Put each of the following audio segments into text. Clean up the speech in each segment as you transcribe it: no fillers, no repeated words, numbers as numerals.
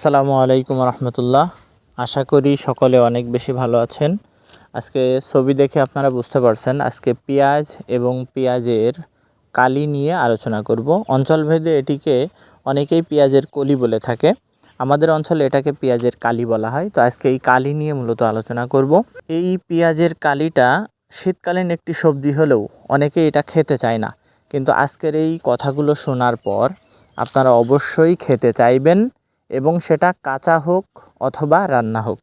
আসসালামু আলাইকুম রহমতুল্লাহ। আশা করি সকলে অনেক বেশি ভালো আছেন। আজকে ছবি দেখে আপনারা বুঝতে পারছেন আজকে পেঁয়াজ এবং পেঁয়াজের কালি নিয়ে আলোচনা করব। অঞ্চলভেদে এটিকে অনেকেই পেঁয়াজের কলি বলে থাকে, আমাদের অঞ্চলে এটাকে পেঁয়াজের কালি বলা হয়। তো আজকে এই কালি নিয়ে মূলত আলোচনা করব। এই পেঁয়াজের কালিটা শীতকালীন একটি সবজি হলেও অনেকেই এটা খেতে চায় না, কিন্তু আজকের এই কথাগুলো শোনার পর আপনারা অবশ্যই খেতে চাইবেন, এবং সেটা কাঁচা হোক অথবা রান্না হোক।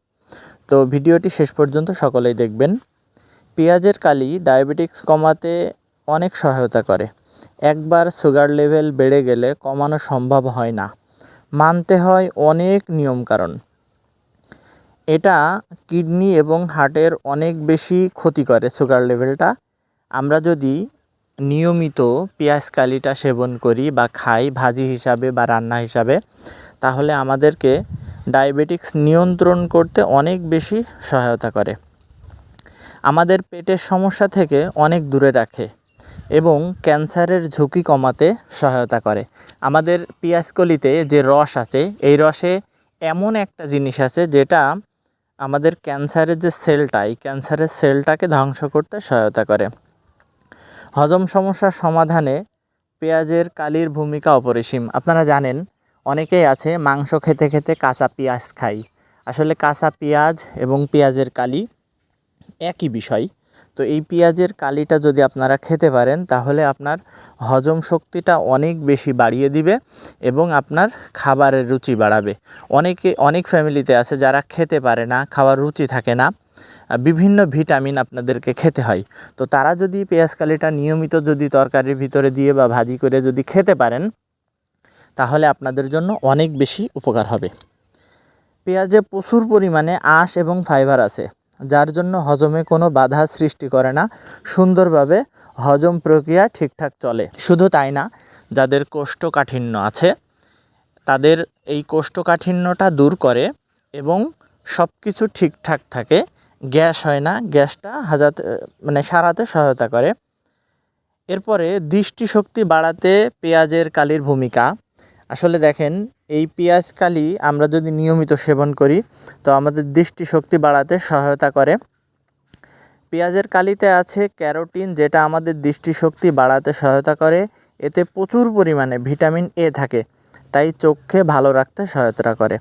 তো ভিডিওটি শেষ পর্যন্ত সকলেই দেখবেন। পেঁয়াজের কালি ডায়াবেটিক্স কমাতে অনেক সহায়তা করে। একবার সুগার লেভেল বেড়ে গেলে কমানো সম্ভব হয় না, মানতে হয় অনেক নিয়মকানুন। এটা কিডনি এবং হার্টের অনেক বেশি ক্ষতি করে সুগার লেভেলটা। আমরা যদি নিয়মিত পেঁয়াজ কালিটা সেবন করি বা খাই ভাজি হিসাবে বা রান্না হিসাবে, তাহলে আমাদেরকে ডায়াবেটিক্স নিয়ন্ত্রণ করতে অনেক বেশি সহায়তা করে, আমাদের পেটের সমস্যা থেকে অনেক দূরে রাখে এবং ক্যান্সারের ঝুঁকি কমাতে সহায়তা করে। আমাদের পেঁয়াজকলিতে যে রস আছে, এই রসে এমন একটা জিনিস আছে যেটা আমাদের ক্যান্সারের যে সেলটা, এই ক্যান্সারের সেলটাকে ধ্বংস করতে সহায়তা করে। হজম সমস্যার সমাধানে পেঁয়াজের কালির ভূমিকা অপরিসীম। আপনারা জানেন অনেকেই আছে মাংস খেতে খেতে কাঁচা পেঁয়াজ খায়। আসলে কাঁচা পেঁয়াজ এবং পেঁয়াজের কালি একই বিষয়। তো এই পেঁয়াজের কালিটা যদি আপনারা খেতে পারেন, তাহলে আপনার হজম শক্তিটা অনেক বেশি বাড়িয়ে দিবে এবং আপনার খাবারের রুচি বাড়াবে। অনেক ফ্যামিলিতে আছে যারা খেতে পারে না, খাওয়ার রুচি থাকে না, বিভিন্ন ভিটামিন আপনাদেরকে খেতে হয়। তো তারা যদি পেঁয়াজ কালিটা নিয়মিত যদি তরকারির ভিতরে দিয়ে বা ভাজি করে যদি খেতে পারেন, তাহলে আপনাদের জন্য অনেক বেশি উপকার হবে। পেঁয়াজে প্রচুর পরিমাণে আঁশ এবং ফাইবার আছে, যার জন্য হজমে কোনো বাধা সৃষ্টি করে না, সুন্দরভাবে হজম প্রক্রিয়া ঠিকঠাক চলে। শুধু তাই না, যাদের কোষ্ঠকাঠিন্য আছে তাদের এই কোষ্ঠকাঠিন্যটা দূর করে এবং সব কিছু ঠিকঠাক থাকে, গ্যাস হয় না, গ্যাসটা সারাতে সহায়তা করে। এরপরে দৃষ্টিশক্তি বাড়াতে পেঁয়াজের কালির ভূমিকা। আসলে দেখেন, এই পেঁয়াজ কালি আমরা যদি নিয়মিত সেবন করি তো আমাদের দৃষ্টিশক্তি বাড়াতে সহায়তা করে। পেঁয়াজের কালিতে আছে ক্যারোটিন, যেটা আমাদের দৃষ্টিশক্তি বাড়াতে সহায়তা করে। এতে প্রচুর পরিমাণে ভিটামিন এ থাকে, তাই চোখকে ভালো রাখতে সহায়তা করে।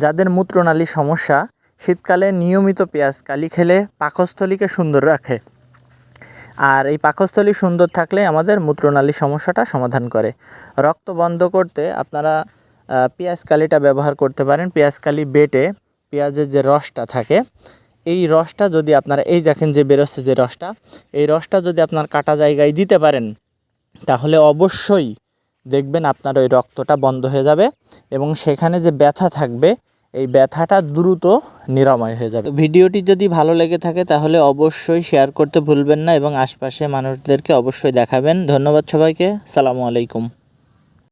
যাদের মূত্রনালীর সমস্যা, শীতকালে নিয়মিত পেঁয়াজ কালি খেলে পাকস্থলীকে সুন্দর রাখে। আর এই পাকস্থলী সুন্দর থাকলে আমাদের মূত্রনালীর সমস্যাটা সমাধান করে। রক্ত বন্ধ করতে আপনারা পেঁয়াজ কালিটা ব্যবহার করতে পারেন। পেঁয়াজ কালি বেটে পেঁয়াজের যে রসটা থাকে, এই রসটা যদি আপনারা এই দেখেন যে বেরোচ্ছে যে রসটা, এই রসটা যদি আপনার কাটা জায়গায় দিতে পারেন, তাহলে অবশ্যই দেখবেন আপনার ওই রক্তটা বন্ধ হয়ে যাবে এবং সেখানে যে ব্যথা থাকবে, এই ব্যথাটা দ্রুত নিরাময় হয়ে যাবে। ভিডিওটি যদি ভালো লেগে থাকে তাহলে অবশ্যই শেয়ার করতে ভুলবেন না এবং আশপাশে মানুষদেরকে অবশ্যই দেখাবেন। ধন্যবাদ সবাইকে। আসসালামু আলাইকুম।